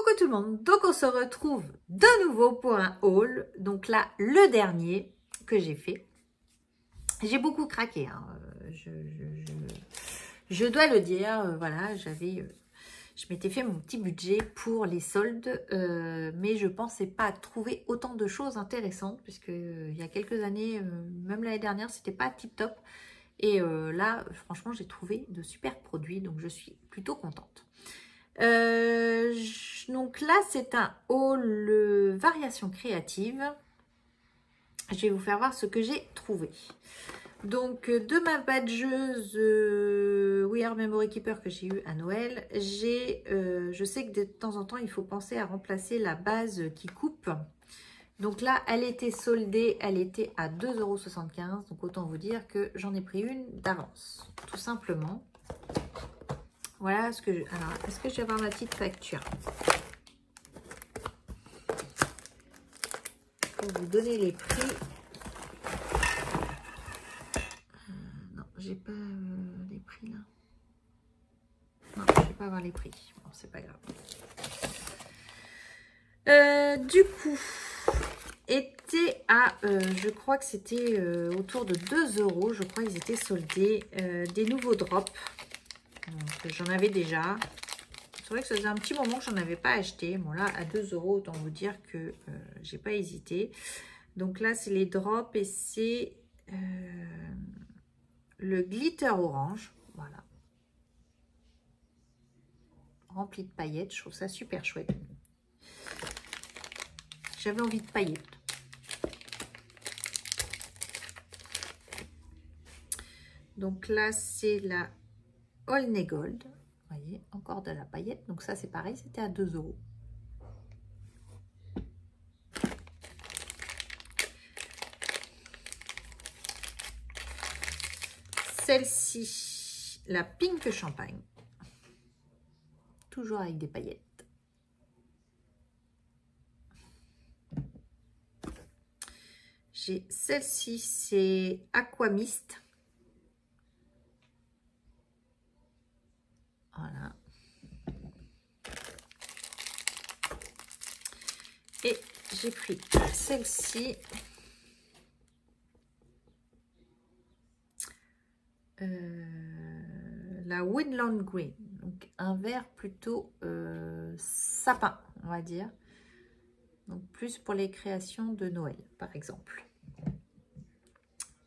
Coucou tout le monde, donc on se retrouve de nouveau pour un haul, donc là le dernier que j'ai fait. J'ai beaucoup craqué, hein. Je dois le dire, voilà, je m'étais fait mon petit budget pour les soldes, mais je pensais pas trouver autant de choses intéressantes, puisque il y a quelques années, même l'année dernière, c'était pas tip top. Et là, franchement, j'ai trouvé de super produits, donc je suis plutôt contente. Donc là, c'est un haul variation créative. Je vais vous faire voir ce que j'ai trouvé. Donc, de ma badgeuse We Are Memory Keeper que j'ai eu à Noël, je sais que de temps en temps, il faut penser à remplacer la base qui coupe. Donc là, elle était soldée, elle était à 2,75 €. Donc, autant vous dire que j'en ai pris une d'avance, tout simplement. Voilà ce que je... Alors, est-ce que je vais avoir ma petite facture pour vous donner les prix? Non, j'ai pas les prix là. Non, je vais pas avoir les prix. Bon, c'est pas grave. Du coup, était à, je crois que c'était autour de 2 €. Je crois qu'ils étaient soldés. Des nouveaux drops. Donc, j'en avais déjà. C'est vrai que ça faisait un petit moment que j'en avais pas acheté. Bon là, à 2 €, autant vous dire que j'ai pas hésité. Donc là, c'est les drops et c'est le glitter orange. Voilà. Rempli de paillettes. Je trouve ça super chouette. J'avais envie de paillettes. Donc là, c'est la Olney Gold. Vous voyez, encore de la paillette. Donc ça, c'est pareil, c'était à 2 €. Celle-ci, la Pink Champagne. Toujours avec des paillettes. J'ai celle-ci, c'est Aqua Mist. Voilà. Et j'ai pris celle-ci. La Woodland Green. Donc un vert plutôt sapin, on va dire. Donc plus pour les créations de Noël, par exemple.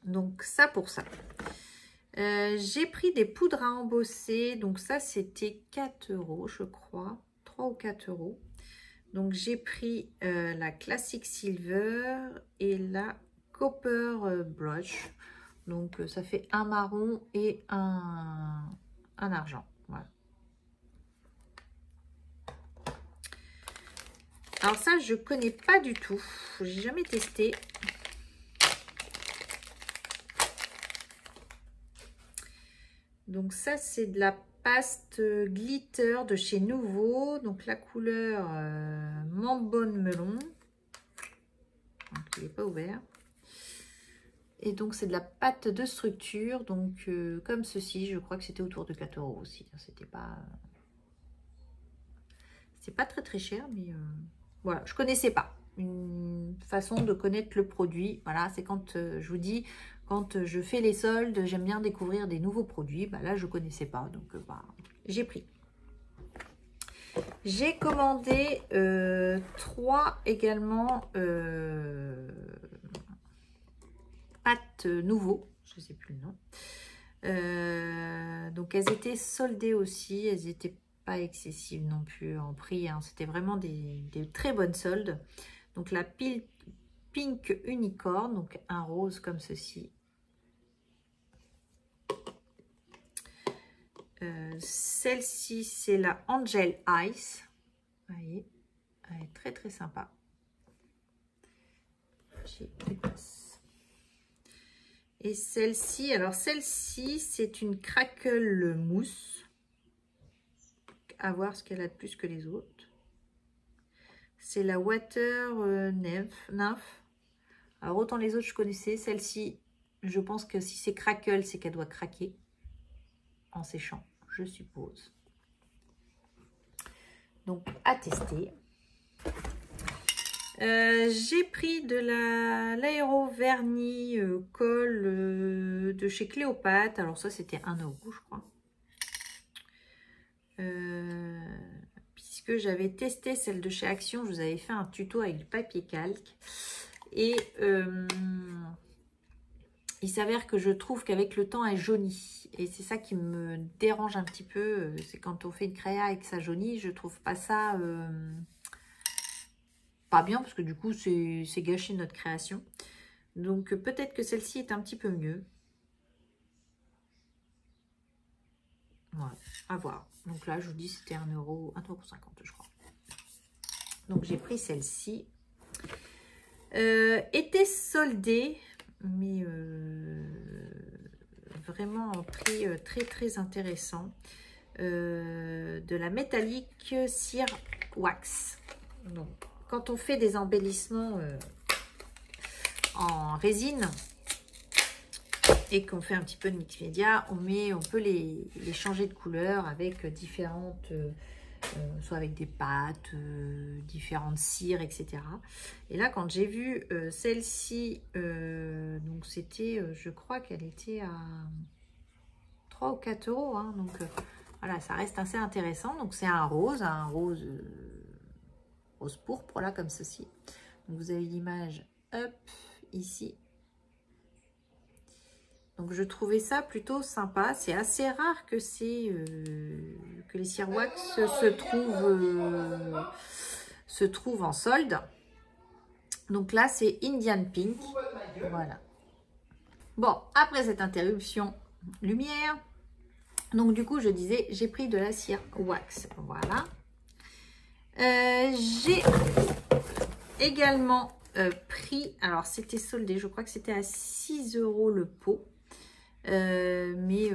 Donc ça pour ça. J'ai pris des poudres à embosser. Donc ça, c'était 4 €, je crois. 3 ou 4 €. Donc j'ai pris la Classic Silver et la Copper Brush. Donc ça fait un marron et un argent. Voilà. Alors ça, je connais pas du tout. J'ai jamais testé. Donc ça, c'est de la paste glitter de chez Nouveau. Donc la couleur Mambone Melon. Donc il n'est pas ouvert. Et donc c'est de la pâte de structure. Donc comme ceci, je crois que c'était autour de 4 € aussi. C'était pas très cher, mais voilà, je connaissais pas. Une façon de connaître le produit. Voilà, c'est quand je vous dis, quand je fais les soldes, j'aime bien découvrir des nouveaux produits. Bah, là, je connaissais pas, donc bah, j'ai pris. J'ai commandé 3 également pâtes nouveaux, je sais plus le nom. Donc elles étaient soldées aussi, elles étaient pas excessives non plus en prix, hein. C'était vraiment des très bonnes soldes. Donc la Pink Unicorn, donc un rose comme ceci. Celle-ci, c'est la Angel Ice. Vous voyez, elle est très très sympa. Et celle-ci, alors celle-ci, c'est une crackle mousse. À voir ce qu'elle a de plus que les autres. C'est la Water Nymph. Alors autant les autres je connaissais, celle-ci, je pense que si c'est crackle, c'est qu'elle doit craquer en séchant, je suppose. Donc, à tester. J'ai pris de l'aéro vernis colle de chez Cléopâtre. Alors ça, c'était 1 € je crois. Puisque j'avais testé celle de chez Action, je vous avais fait un tuto avec du papier calque. Et il s'avère que je trouve qu'avec le temps, elle jaunit. Et c'est ça qui me dérange un petit peu. C'est quand on fait une créa et que ça jaunit, je trouve pas ça pas bien. Parce que du coup, c'est gâcher notre création. Donc peut-être que celle-ci est un petit peu mieux. Voilà, à voir. Donc là, je vous dis, c'était 1 €, 1,50 € je crois. Donc j'ai pris celle-ci. Était soldée, mais vraiment en prix très très intéressant. De la métallique cire wax. Donc quand on fait des embellissements en résine et qu'on fait un petit peu de mix média, on peut les changer de couleur avec différentes soit avec des pâtes, différentes cires, etc. Et là, quand j'ai vu celle-ci, donc c'était, je crois qu'elle était à 3 ou 4 €. Hein, donc voilà, ça reste assez intéressant. Donc c'est un rose pourpre, là, comme ceci. Donc vous avez l'image, hop, ici. Donc je trouvais ça plutôt sympa. C'est assez rare que les cires wax se trouvent en solde. Donc là c'est Indian Pink. Voilà. Bon, après cette interruption lumière, donc du coup je disais j'ai pris de la cire wax. Voilà. J'ai également pris, alors c'était soldé, je crois que c'était à 6 € le pot. Mais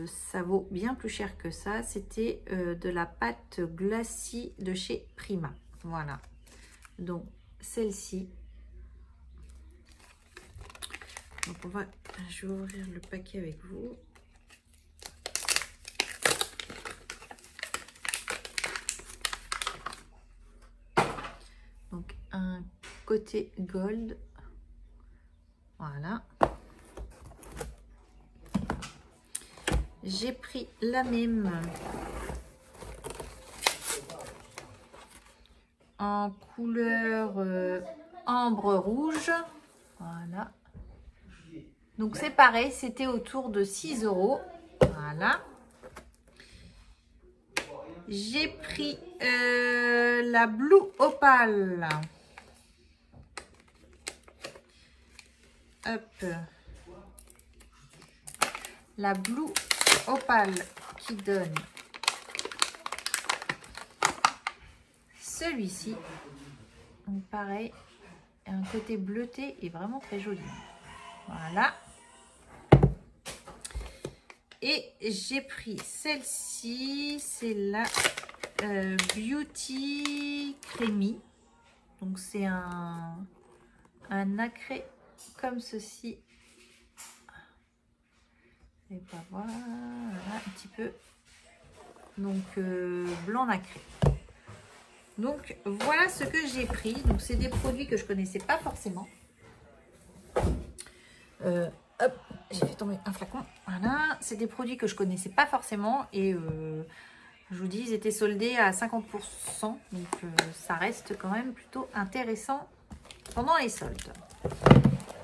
ça vaut bien plus cher que ça. C'était de la pâte glacis de chez Prima. Voilà. Donc celle-ci. Donc je vais ouvrir le paquet avec vous. Donc un côté gold. Voilà. J'ai pris la même en couleur ambre rouge. Voilà. Donc c'est pareil, c'était autour de 6 €. Voilà. J'ai pris la Blue Opal. Hop. La Blue Opal qui donne celui-ci. Donc pareil, un côté bleuté et vraiment très joli. Voilà. Et j'ai pris celle-ci, c'est la Beauty Creamy. Donc c'est un nacré comme ceci. Vous ne pouvez pas voir, voilà, un petit peu. Donc blanc nacré. Donc voilà ce que j'ai pris. Donc c'est des produits que je connaissais pas forcément. Hop, j'ai fait tomber un flacon. Voilà, c'est des produits que je connaissais pas forcément et je vous dis, ils étaient soldés à 50%. Donc ça reste quand même plutôt intéressant pendant les soldes.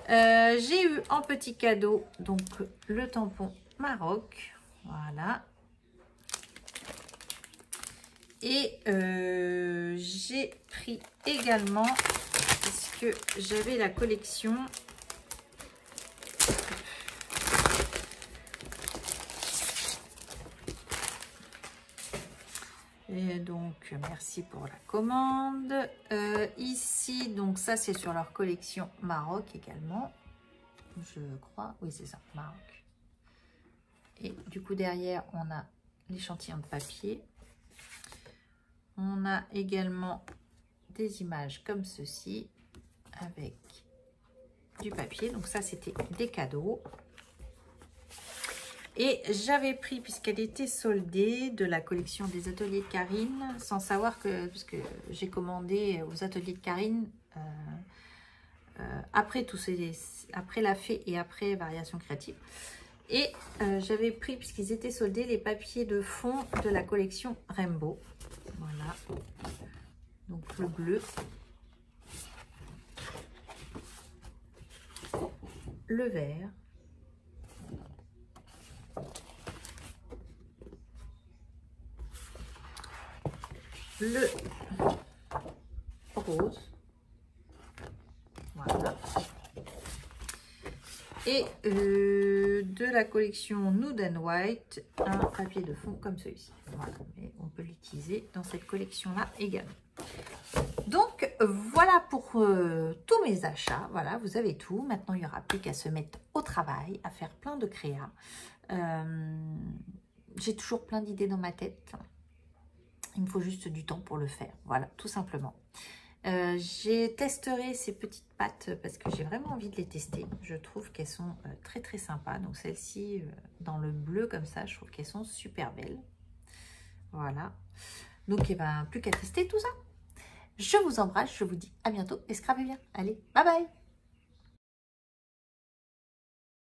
J'ai eu en petit cadeau donc le tampon Maroc. Voilà. Et j'ai pris également, puisque j'avais la collection, et donc merci pour la commande. Ici, donc ça c'est sur leur collection Maroc également, je crois, oui c'est ça, Maroc. Et du coup derrière on a l'échantillon de papier. On a également des images comme ceci avec du papier. Donc ça, c'était des cadeaux. Et j'avais pris, puisqu'elle était soldée, de la collection des ateliers de Karine, sans savoir que, parce que j'ai commandé aux ateliers de Karine, après après la fée et après Variation créative. Et j'avais pris, puisqu'ils étaient soldés, les papiers de fond de la collection Rainbow. Voilà. Donc le bleu. Le vert. Le rose. Voilà. Et de la collection Nude and White, un papier de fond comme celui-ci. Voilà, mais on peut l'utiliser dans cette collection-là également. Donc, voilà pour tous mes achats. Voilà, vous avez tout. Maintenant, il n'y aura plus qu'à se mettre au travail, à faire plein de créas. J'ai toujours plein d'idées dans ma tête. Il me faut juste du temps pour le faire. Voilà, tout simplement. J'ai testeré ces petites pâtes parce que j'ai vraiment envie de les tester. Je trouve qu'elles sont très très sympas. Donc celle-ci dans le bleu comme ça, je trouve qu'elles sont super belles. Voilà. Donc il n'y a plus qu'à tester tout ça. Je vous embrasse, je vous dis à bientôt et scrapez bien. Allez, bye bye!